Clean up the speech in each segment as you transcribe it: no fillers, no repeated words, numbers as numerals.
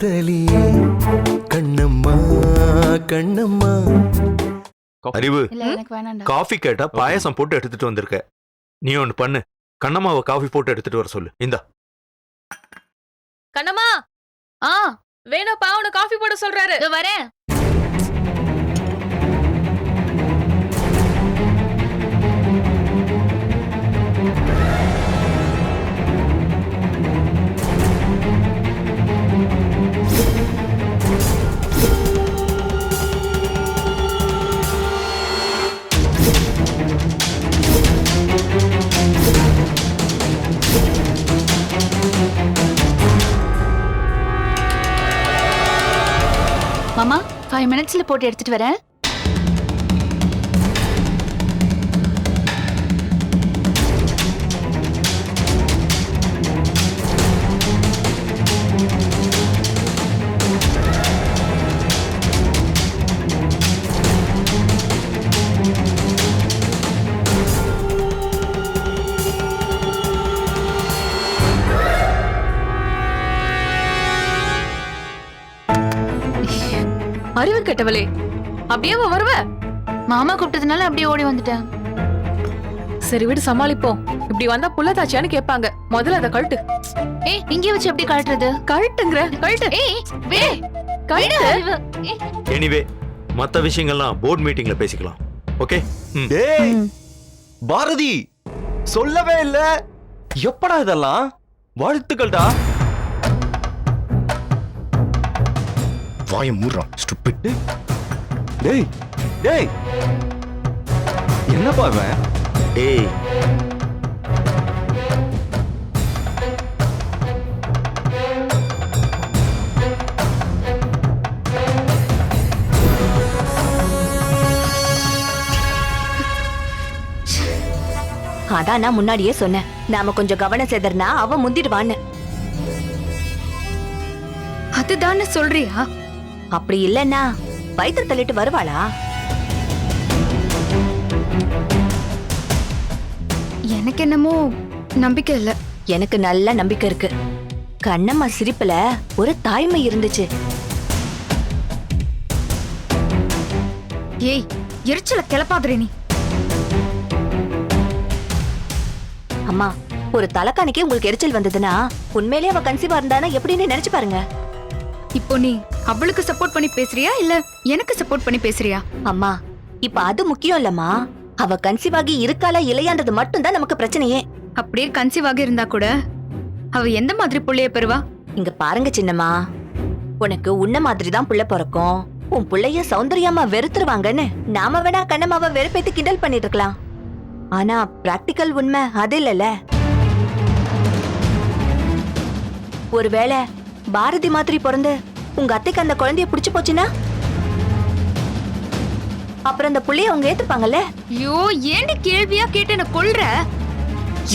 காதலியே கண்ணம்மா கண்ணம்மா. அறிவு, காஃபி கேட்டா பாயசம் போட்டு எடுத்துட்டு வந்திருக்க. நீ ஒன்னு பண்ணு, கண்ணம்மாவை காஃபி போட்டு எடுத்துட்டு வர சொல்லு. இந்தா. கண்ணம்மா, வேணும்ப்பா, உனக்கு காஃபி போட சொல்றாரு. வரேன். மாமா 5 minutesல போட்டு எடுத்துட்டு வரேன். அறிவு கெட்டவளே, அப்படியே வருவ? மாமா கூப்பிட்டதுனால அப்படியே ஓடி வந்துட்டேன். சரி விடு, சமாளிப்போம். இப்படி வந்தா புள்ளதாச்சியான்னு கேட்பாங்க. முதல்ல அதை கழட்டு. இங்கே வச்சு எப்படி கழட்டுறது? கழட்டுங்கிற கழட்டு. கழட்டு. எனிவே, மத்த விஷயங்கள்லாம் போர்ட் மீட்டிங்ல பேசிக்கலாம். ஓகே? டேய் பாரதி, சொல்லவே இல்ல. எப்படா இதெல்லாம்? வாழ்த்துக்கள்டா. வாயை மூடுறான் ஸ்டூபிட். டேய் டேய், என்னப்பா இவன்? டேய், அதான் நான் முன்னாடியே சொன்னேன், நாம கொஞ்சம் கவனம் செதறனா அவ முந்திடுவான்னு. அதுதானே சொல்றியா? அப்படி இல்லன்னா வயிற்று தள்ளிட்டு வருவாளா? எனக்கு என்னமோ நம்பிக்கை இல்ல. எனக்கு நல்ல நம்பிக்கை இருக்கு. கண்ணம்மா சிரிப்புல ஒரு தாய்மை இருந்துச்சு. ஏய், எரிச்சல கிளப்பாதுரே நீ. அம்மா, ஒரு தலைக்காணிக்கே உங்களுக்கு எரிச்சல் வந்ததுன்னா உண்மையிலேயே அவ கன்சீவா இருந்தானா எப்படின்னு நினைச்சு பாருங்க. இப்போ நீ அவளுக்கு சப்போர்ட் பண்ணி பேசுறியா இல்ல எனக்கு சப்போர்ட் பண்ணி பேசுறியா? அம்மா, இப்ப அது முக்கியம் இல்லம்மா. அவ கன்சீவ் ஆகி இருக்காளா இல்லையான்றது மட்டும் தான் நமக்கு பிரச்சனையே. அப்படியே கன்சீவ் ஆகி இருந்தா கூட அவ எந்த மாதிரி புள்ளைய பெறுவா? இங்க பாருங்க சின்னம்மா, உனக்கு உன்ன மாதிரி தான் புள்ள பிறக்கும். உன் புள்ளைய சௌந்தர்யமா வெறுத்துருவாங்கன்னு நாம வேணா கண்ணம்மாவை வெறுப்பேத்தி கிண்டல் பண்ணிட்டு இருக்கலாம். ஆனா பிராக்டிக்கல் உண்மை அது இல்லல. ஒருவேளை பாரதி மாதிரி பிறந்து உங்க அத்தைக்கு அந்த குழந்தைய புடிச்சு போச்சுன்னா அப்புறம் அந்த புள்ளைய அவங்க ஏத்துப்பாங்கல்ல? ஐயோ, ஏண்டி கேள்வியா கேட்டு என்ன கொல்ற?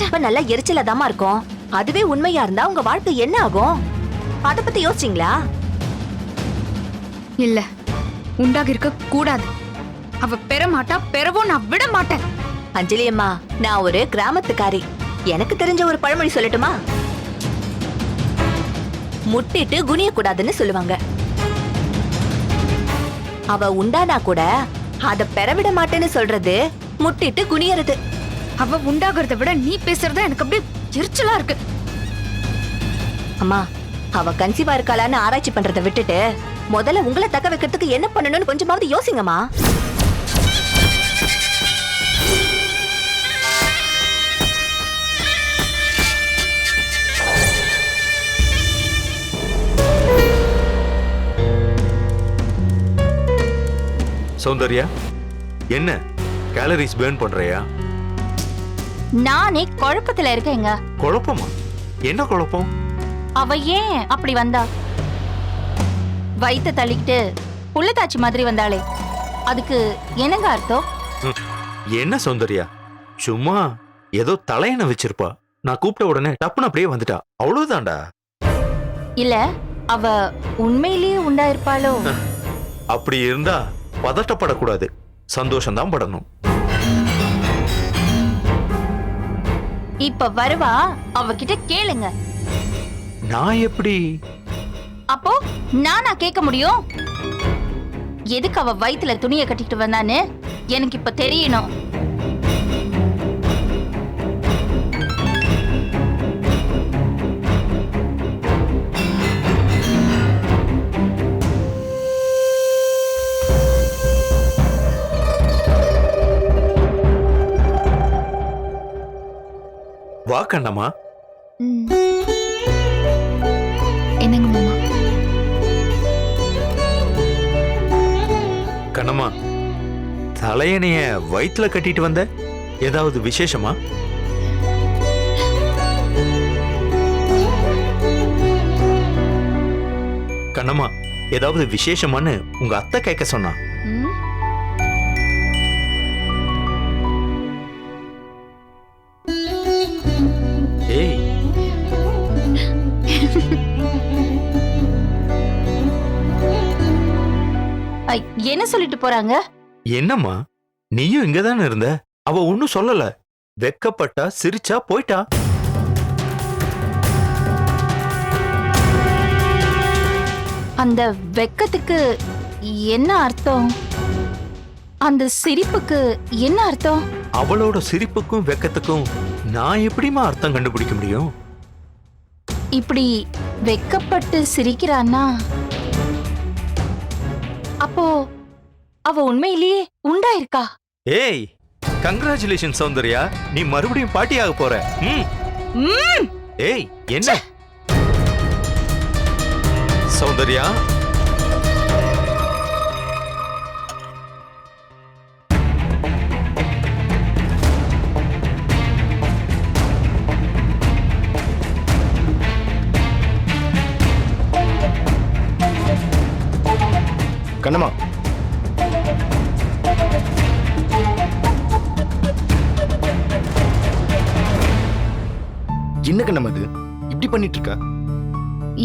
இப்ப நல்லா எரிச்சலதாமா இருக்கும். அதுவே உண்மையா இருந்தா உங்க வாழ்க்கை என்ன ஆகும்? அத பத்தி யோசிச்சீங்களா? இல்ல, உண்டாகி இருக்க கூடாது. அவ பெற மாட்டா, பெறவும் நான் விட மாட்டேன். அஞ்சலி அம்மா, நான் ஒரு கிராமத்துக்காரி. எனக்கு தெரிஞ்ச ஒரு பழமொழி சொல்லட்டுமா? முட்டிட்டு குனிய கூடாதுன்னு சொல்லுவாங்க. அவ உண்டானா கூட அத பெறவிட மாட்டேன்னு சொல்றது முட்டிட்டு குனியறது. அவ உண்டாகிறத விட நீ பேசுறத எனக்கு அப்படியே எரிச்சலா இருக்கு. அம்மா, அவ கன்சீவா இருக்காளான்னு ஆராய்ச்சி பண்றதை விட்டுட்டு முதல்ல உங்களை தக்க வைக்கிறதுக்கு என்ன பண்ணணும்னு கொஞ்சமாவது யோசிங்கம்மா. சௌந்தர்யா, என்ன கேலரிஸ் பர்ன் பண்றியா? நானே குழப்பத்துல இருக்கேங்க. குழப்பமா? என்ன குழப்பம்? அவ ஏன் அப்படி வந்தா? வயித்த தள்ளிக்கிட்டு புள்ளதாச்சி மாதிரி வந்தாளே, அதுக்கு என்னங்க அர்த்தம்? என்ன சௌந்தர்யா, சும்மா ஏதோ தலையணை வச்சிருப்பா. நான் கூப்பிட்ட உடனே டப்புன்னு அப்படியே வந்துட்டா, அவ்வளவுதான்டா. இல்ல, அவ உண்மையிலேயே உண்டாயிருப்பாளோ? அப்படி இருந்தா பதட்டப்படக்கூடாது, சந்தோஷம்தான் படணும். இப்ப வருவா, அவகிட்ட கேளுங்க. நான் எப்படி? அப்போ நானா கேட்க முடியும்? எதுக்கு அவ வயித்துல துணியை கட்டிட்டு வந்தான்னு எனக்கு இப்ப தெரியணும். வா கண்ணம்மா. என்னங்க மாமா? கண்ணம்மா, தலையணைய வயித்துல கட்டிட்டு வந்த, ஏதாவது விசேஷமா? கண்ணம்மா, ஏதாவது விசேஷமான்னு உங்க அத்தை கேட்க சொன்னா. ம்? ஏய், ஐ, என்ன சொல்லிட்டு போறாங்க? என்னம்மா நீயும் இங்கதானே இருந்த? அவ ஒன்னும் சொல்லல. வெக்கப்பட்டா சிரிச்சா போயிட்டா. அந்த வெக்கத்துக்கு என்ன அர்த்தம்? அந்த சிரிப்புக்கு என்ன அர்த்தம்? அவளோட சிரிப்புக்கும் வெக்கத்துக்கும் நான் எப்படிமா அர்த்தம் கண்டுபிடிக்க முடியும்? இப்படி வெக்கப்பட்டு சிரிக்கிறான்னா அப்போ அவ உண்மையிலேயே உண்டா இருக்கா? ஏய், கங்க்ராச்சுலேஷன் சௌந்தர்யா, நீ மறுபடியும் பாட்டியாக போற. ம். ஏய், என்ன சௌந்தர்யா? கண்ணம்மா, என்ன கண்ணம்மா இது இப்படி பண்ணிட்டு இருக்கா?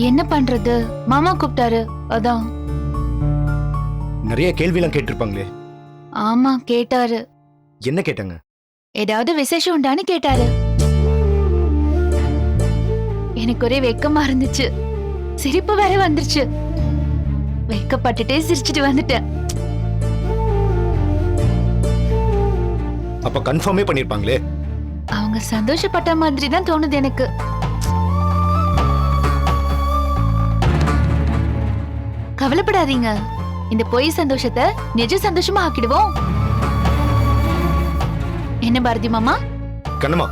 என்ன பண்றது? மாமா கூப்பிட்டாரு, அதான். நிறைய கேள்வியெல்லாம் கேட்டிருப்பாங்களே. ஆமா, கேட்டாரு. என்ன கேட்டாங்க? ஏதாவது விசேஷம் உண்டான்னு கேட்டாரு. எனக்கு ஒரே வெக்கமா இருந்துச்சு, சிரிப்பு வேற வந்துருச்சு. வெக்கப்பட்டுட்டே சிரிச்சிட்டு வந்துட்டேன். அப்ப கன்ஃபார்மே பண்ணிருப்பாங்களே. அவங்க சந்தோஷப்பட்ட மாதிரி தான் தோணுது எனக்கு. கவலைப்படாதீங்க, இந்த பொய் சந்தோஷத்தை நிஜ சந்தோஷமா ஆக்கிடுவோம். என்ன பாரதி மாமா? கண்ணம்மா,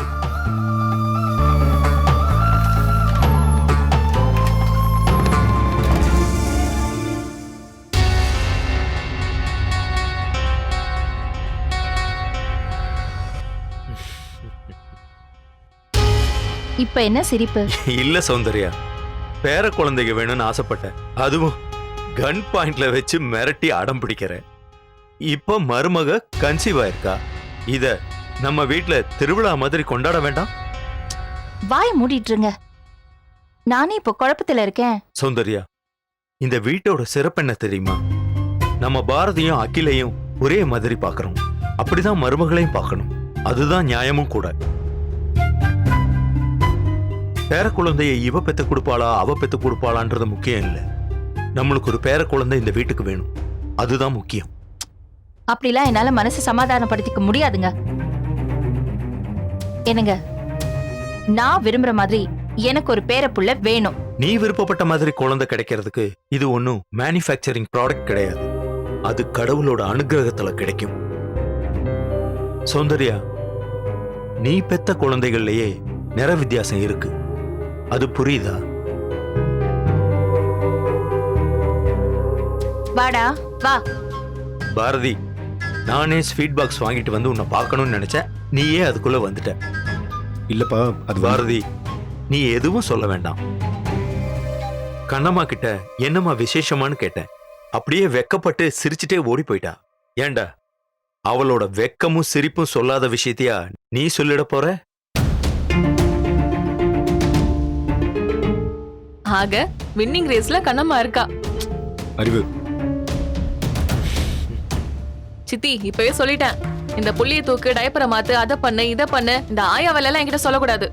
இப்ப என்ன சிரிப்பு? இல்ல சௌந்தர்யா, பேர குழந்தைங்க வேணும்னு ஆசைப்பட்டேன். அதுவும் கன் பாயிண்ட்ல வச்சு மிரட்டி அடம் பிடிக்கிறேன். இப்ப மருமக கன்சீவ் ஆயிருக்கா. இத நம்ம வீட்ல திருவிழா மாதிரி கொண்டாட வேண்டாம்? வாய் மூடிட்டுருங்க. நானே இப்போ குழப்பத்துல இருக்கேன். சௌந்தர்யா, இந்த வீட்டோட சிறப்பு என்ன தெரியுமா? நம்ம பாரதியும் அகிலையும் ஒரே மாதிரி பார்க்கறோம். அப்படிதான் மருமகளையும் பார்க்கணும். அதுதான் நியாயமும் கூட. பேர குழந்தைய இவ பெத்து கொடுப்பாளா அவ பெத்து கொடுப்பாளான்றது முக்கியம் இல்ல. நம்மளுக்கு ஒரு பேர குழந்தை இந்த வீட்டுக்கு வேணும், அதுதான் முக்கியம். அப்படிலாம் என்னால மனசு சமாதானப்படுத்திக்க முடியாதுங்க. என்னங்க, நான் விரும்புற மாதிரி எனக்கு ஒரு பேரப்புள்ள வேணும். நீ விருப்பப்பட்ட மாதிரி குழந்தை கிடைக்கிறதுக்கு இது ஒன்னும் மேனுஃபேக்சரிங் ப்ராடக்ட் கிடையாது. அது கடவுளோட அனுகிரகத்துல கிடைக்கும். சௌந்தர்யா, நீ பெத்த குழந்தைகள்லயே நிற வித்தியாசம் இருக்கு. அது புரியுதா? வாடா வா. பாரதி, நானே ஸ்வீட் பாக்ஸ் வாங்கிட்டு வந்து உன்னை பார்க்கணும்னு நினைச்சேன். நீயே அதுக்குள்ள வந்துட்ட. இல்லப்பா, அது பாரதி, நீ எதுவும் சொல்ல வேண்டாம். கண்ணம்மா கிட்ட என்னம்மா விசேஷமான்னு கேட்டேன். அப்படியே வெக்கப்பட்டு சிரிச்சுட்டே ஓடி போயிட்டா. ஏண்டா, அவளோட வெக்கமும் சிரிப்பும் சொல்லாத விஷயத்தையா நீ சொல்லிட போற? ஆக வின்னிங் ரேஸ்ல கண்ணம்மா இருக்கா. அறிவு. சித்தி இப்பவே சொல்லிட்டேன், இந்த புள்ளிய தூக்கு, டயப்பரை மாத்து, அதை பண்ணு இதை பண்ணு, இந்த ஆயா வேலை எல்லாம் என்கிட்ட சொல்லக்கூடாது.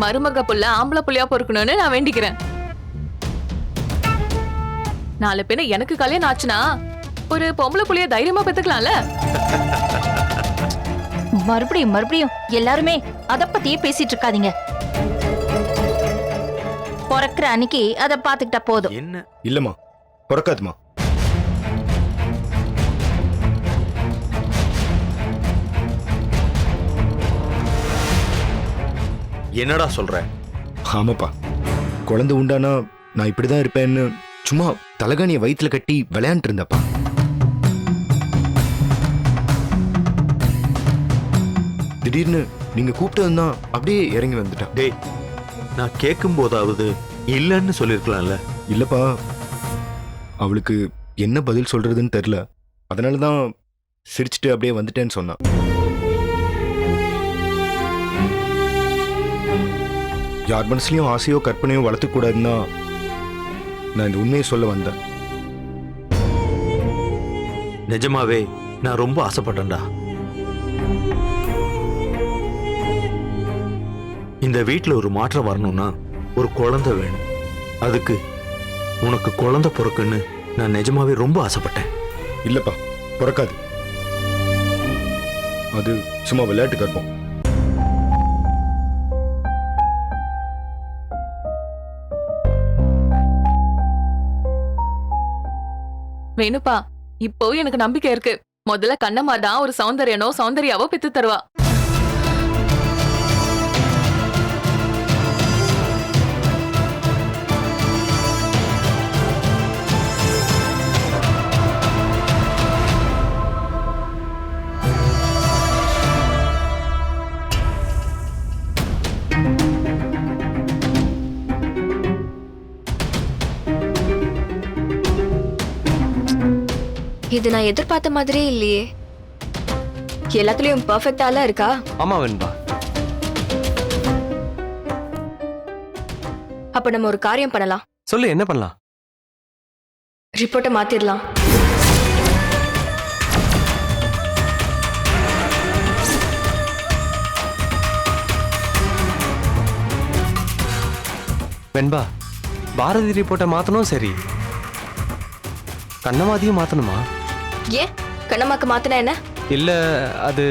மருமக புள்ள ஆம்பளை புள்ளையா பொறுக்கணும்னு நான் வேண்டிக்கிறேன். நாலு பேரு எனக்கு கல்யாணம் ஆச்சுன்னா ஒரு பொம்பளை புள்ளைய தைரியமா பெத்துக்கலாம்ல. மறுபடியும் மறுபடியும் எல்லாருமே அத பத்தியே பேசிட்டு இருக்காதீங்க. பிறக்கிற அன்னைக்கு அத பாத்துக்கிட்டா போதும். என்ன இல்லம்மா பிறக்காதுமா. என்னடா சொல்ற? ஆமாப்பா, குழந்தை உண்டானா நான் இப்படிதான் இருப்பேன்னு சும்மா தலகாணிய வயித்துல கட்டி விளையாண்டு இருந்தப்பா. திடீர்னு நீங்க கூப்பிட்டதுதான் அப்படியே இறங்கி வந்துட்டேன். டேய், நான் கேட்கும் போதாவது இல்லன்னு சொல்லிருக்கலாம்ல. இல்லப்பா, அவளுக்கு என்ன பதில் சொல்றதுன்னு தெரியல. அதனாலதான் சிரிச்சுட்டு அப்படியே வந்துட்டேன்னு சொன்னான். யார் மனசுலயும் ஆசையோ கற்பனையோ வளர்த்துக்க கூடாதுன்னா நான் இந்த உண்மையை சொல்ல வந்தேன். நிஜமாவே நான் ரொம்ப ஆசைப்பட்டேன்டா. இந்த வீட்ல ஒரு மாற்றம் வரணும்னா ஒரு குழந்தை வேணும். அதுக்கு உனக்கு குழந்தை பிறக்குன்னு நான் நிஜமாவே ரொம்ப ஆசைப்பட்டேன். இல்லப்பா, பிறக்காது. அது சும்மா விளையாட்டு கற்பம். வேணுப்பா, இப்போ எனக்கு நம்பிக்கை இருக்கு. முதல்ல கண்ணம்மா தான் ஒரு சௌந்தர்யனோ சௌந்தர்யாவோ பெத்து தருவா. இது நான் எதிர்பார்த்த மாதிரியே இல்லையே. எல்லாத்துலயும் பெர்ஃபெக்ட்டாலாம் இருக்கா? ஆமா வெண்பா. அப்ப நம்ம ஒரு காரியம் பண்ணலாம். சொல்லு, என்ன பண்ணலாம்? ரிப்போர்ட்டை மாத்திரலாம். வெண்பா, பாரதி ரிப்போர்ட்டை மாத்தணும். சரி, கண்ணமாதியும் மாத்தணுமா? ஏன் கண்ணம்மாக்கு மாத்தினா என்ன? இல்ல, அது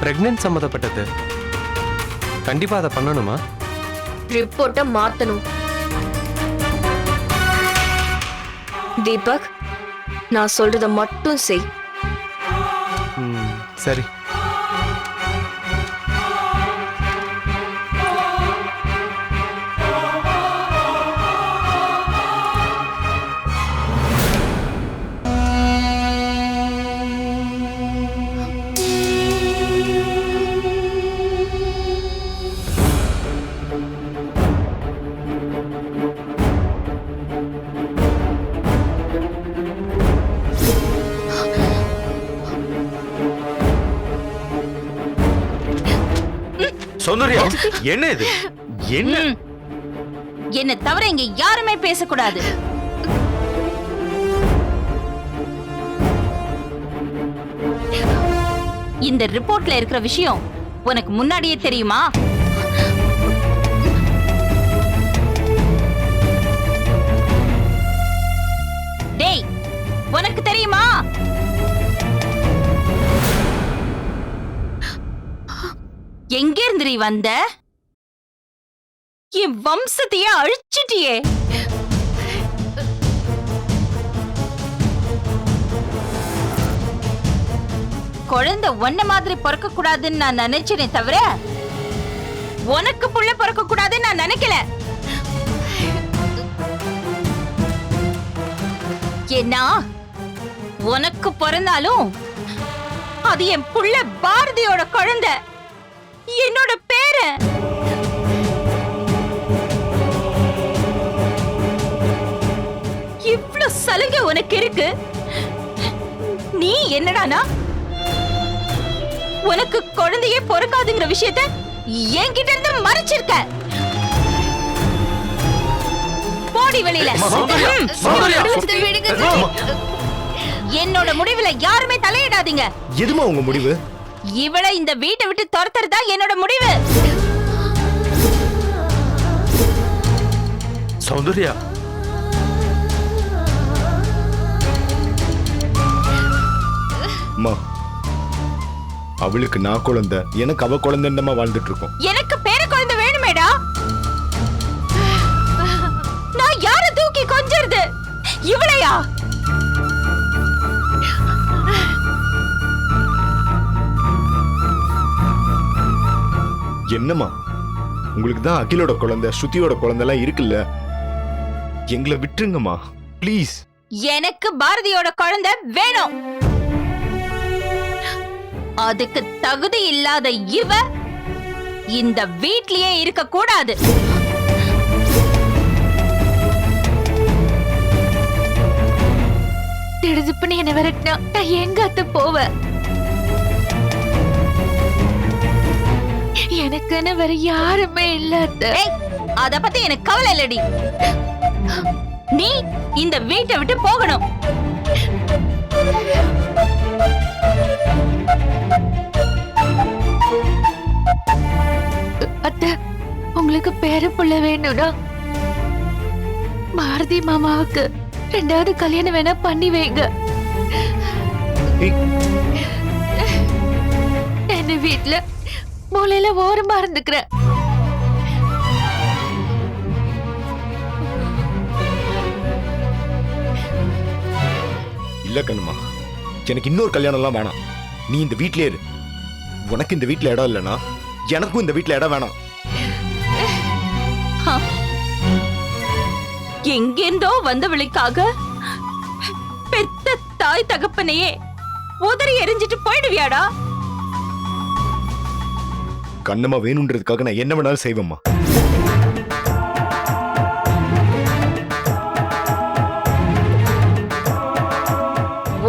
பிரெக்னன்ட் சம்மந்தப்பட்டது. கண்டிப்பா அதை பண்ணணுமா? ரிப்போர்ட்டை மாத்தணும். தீபக், நான் சொல்றத மட்டும் செய். சரி. சௌந்தர்யா, என்ன இது? என்ன? என்ன தவிர இங்க யாருமே பேசக்கூடாது. இந்த ரிப்போர்ட்ல இருக்கிற விஷயம் உனக்கு முன்னாடியே தெரியுமா? டேய், உனக்கு தெரியுமா? எங்க இருந்து நீ வந்த? என் வம்சத்தையே அழிச்சிட்டியே. குழந்தை ஒன்ன மாதிரி பிறக்க கூடாதுன்னு நான் நினைச்சேனே தவிர உனக்கு புள்ள பிறக்க கூடாதுன்னு நான் நினைக்கல. ஏன்னா உனக்கு பிறந்தாலும் அது என் புள்ள பாரதியோட குழந்தை, என்னோட பேரன். இவ்ளோ சலுகை உனக்கு இருக்கு, நீ என்னடானா உனக்கு குழந்தையே பிறக்காதுங்கிற விஷயத்த என்கிட்ட இருந்து மறைச்சிருக்க. போடி வெளியில. என்னோட முடிவுல யாருமே தலையிடாதீங்க. எதுமா உங்க முடிவு? இவளை இந்த வீட்டை விட்டு துரத்துறதா என்னோட முடிவு. சௌந்தர்யா, அம்மா அவளுக்கு நான் குழந்தை, எனக்கு அவ குழந்தைன்னமா வாழ்ந்துட்டு இருக்கோம். எனக்கு பேர குழந்தை வேணுமேடா. நான் யார தூக்கி கொஞ்சறது? இவளையா? என்னம்மா, உங்களுக்கு தான் அகிலோட குழந்தை, ஸ்ருதியோட குழந்தை எல்லாம் இருக்குல்ல, எங்களை விட்டுருங்கம்மா ப்ளீஸ். எனக்கு பாரதியோட குழந்தை வேணும். அதுக்கு தகுதி இல்லாத இவ இந்த வீட்லயே இருக்க கூடாது. திடுதிப்புன்னு என்ன விரட்டினா நான் எங்க அத்தை போவேன்? எனக்குன்னு வேற யாருமே இல்ல அத்தை. ஏய், அத பத்தி எனக்கு கவலை இல்லடி. நீ இந்த வீட்டை விட்டு போகணும். அத்தை, உங்களுக்கு பேர புள்ள வேணும்னா பாரதி மாமாவுக்கு 2வது கல்யாணம் வேணா பண்ணி வைங்க. என்ன வீட்ல மூலையில ஓரமா இருந்துக்கிறேன். இல்ல கண்ணுமா, எனக்கு இன்னொரு கல்யாணம் எல்லாம் வேணாம். நீ இந்த வீட்லயே இரு. உனக்கு இந்த வீட்ல இடம் இல்லைன்னா எனக்கும் இந்த வீட்ல இடம் வேணாம். எங்கேந்தோ வந்தவளுக்காக பெத்த தாய் தகப்பனையே உதறி எரிஞ்சிட்டு போயிடுவியாடா? கண்ணம்மா வேணுன்றதுக்காக நான் என்ன வேணாலும் செய்வேம்மா.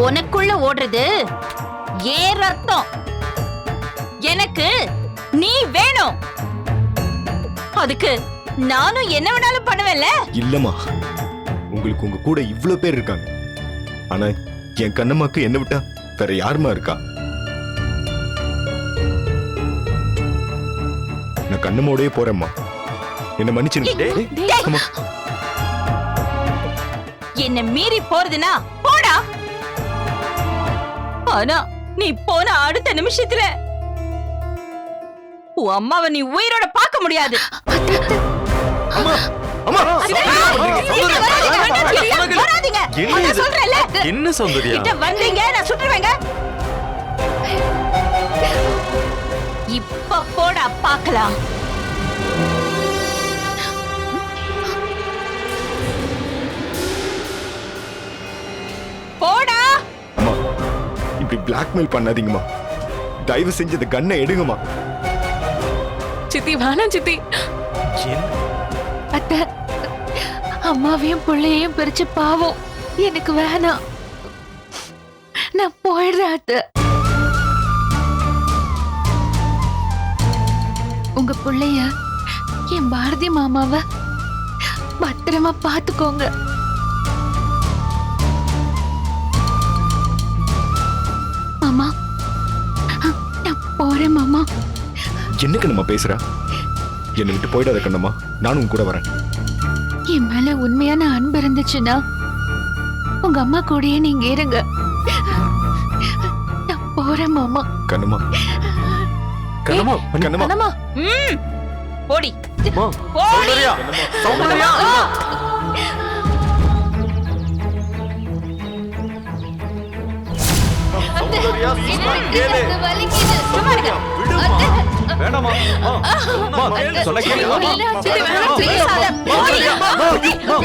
உனக்குள்ள ஓடுறது ஏன் ரத்தம். எனக்கு நீ வேணும். அதுக்கு நானும் என்ன வேணாலும் பண்ணுவேன்ல. இல்லம்மா, உங்களுக்கு உங்க கூட இவ்வளவு பேர் இருக்காங்க. ஆனா என் கண்ணம்மாக்கு என்ன விட்டா வேற யாருமா இருக்கா? நான் கண்ணம்மாவோடயே போறேம்மா. என்ன மன்னிச்சிருங்க. என்ன மீறி போறதுனா போடா. ஆனா நீ போன அடுத்த நிமிஷத்துல உன் அம்மாவை நீ உயிரோட பார்க்க முடியாது. என்ன சௌந்தர்யா? வந்தீங்க நான் சுட்டுருவேங்க. இப்ப போடா பார்க்கலாம். போடா. அம்மா, இப்படி பிளாக்மெயில் பண்ணாதீங்கம்மா. தயவு செஞ்சு இந்த கண்ணை எடுங்கம்மா. சித்தி வேணாம் சித்தி. அத்தை, அம்மாவையும் பிள்ளையையும் பிரிச்சு பாவம் எனக்கு வேணாம். நான் போயிடுறேன் அத்தை. உங்க பிள்ளைய என் பாரதி மாமாவை பத்திரமா பாத்துக்கோங்க. மாமா, நான் போறேன் மாமா. என்ன கண்ணம்மா பேசுற? என்னை விட்டு போயிடாத கண்ணம்மா, நானும் உன் கூட வரேன். என் மேல உண்மையான அன்பு இருந்துச்சுன்னா உங்க அம்மா கூடயே நீங்க இருங்க. நான் போறேன் மாமா. கண்ணம்மா, கண்ணம்மா, கண்ணம்மா, கண்ணம்மா, போடி. சௌந்தர்யா, சௌந்தர்யா. சௌந்தர்யா, கேளு. சௌந்தர்யா, விடுமா. வேணாமா. சொல்ல கேளு.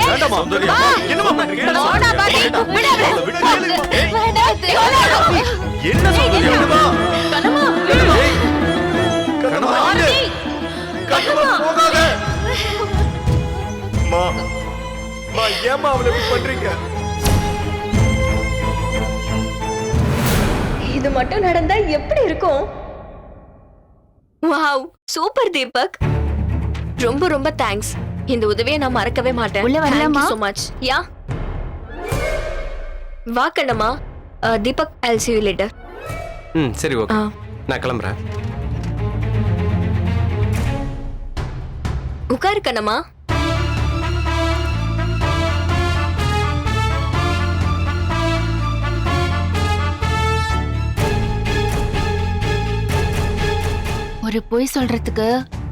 வேண்டாமா சௌந்தர்யா. என்னமா பண்றீங்க? என்ன சௌந்தர்யா? கண்ணம்மா, கண்ணம்மா, கண்ணம்மா போகாத. மா, மா ஏமா அவளை இப்படி பண்றீங்க? இது மட்டும் நடந்தா எப்படி இருக்கும்? Wow, super Deepak. ரொம்ப ரொம்ப தேங்க்ஸ். இந்த உதவியை நான் மறக்கவே மாட்டேன். உள்ள வரலாமா? so much. யா, வா Kannamma. Deepak, I'll see you later. சரி ஓகே, ஆ. நான் கிளம்புறேன். உட்காரு கண்ணம்மா. ஒரு பொய் சொல்றதுக்கு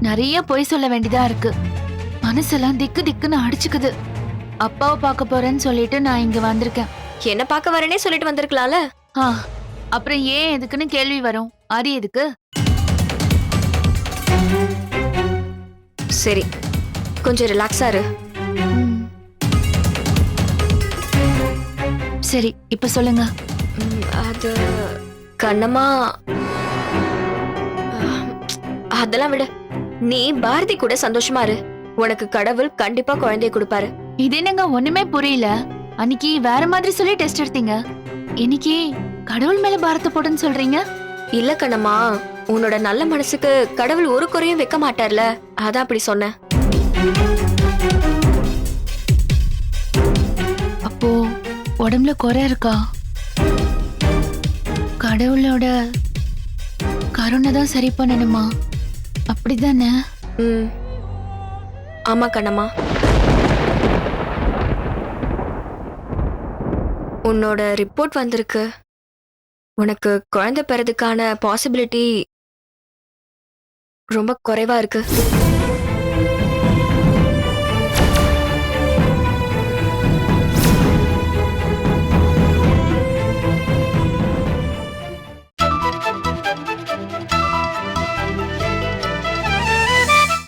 நிறைய பொய் சொல்ல வேண்டியதா இருக்கு. மனசெல்லாம் திக்கு திக்குன்னு அடிச்சுக்குது. அப்பாவை பார்க்க போறேன்னு சொல்லிட்டு நான் இங்க வந்திருக்கேன். என்ன பார்க்க வரேனே சொல்லிட்டு வந்திருக்கலாம்ல. ஆ, அப்புறம் ஏன் எதுக்குன்னு கேள்வி வரும். ஆரி எதுக்கு? சரி, கொஞ்சம் ரிலாக்ஸா இரு. ம். சரி, இப்ப சொல்லுங்க. அது கண்ணம்மா, அதெல்லாம் விட நீ பாரதி கூட சந்தோஷமா இரு. உனக்கு கடவுள் கண்டிப்பா குழந்தைய கொடுப்பாரு. இது என்னங்க ஒண்ணுமே புரியல. அன்னைக்கு வேற மாதிரி சொல்லி டெஸ்ட் எடுத்தீங்க, இன்னைக்கு கடவுள் மேல பாரத்தை போடுன்னு சொல்றீங்க. இல்ல கண்ணம்மா, உன்னோட நல்ல மனசுக்கு கடவுள் ஒரு குறையும் வைக்க மாட்டார்ல, அதான் அப்படி சொன்னேன். அப்போ உடம்புல குறை இருக்கா? கடவுளோட கருணை தான் சரி பண்ணணுமா? அப்படிதானே? ம், ஆமா கண்ணம்மா. உன்னோட ரிப்போர்ட் வந்திருக்கு. உனக்கு குழந்தை பெறதுக்கான பாசிபிலிட்டி ரொம்ப குறைவா இருக்கு.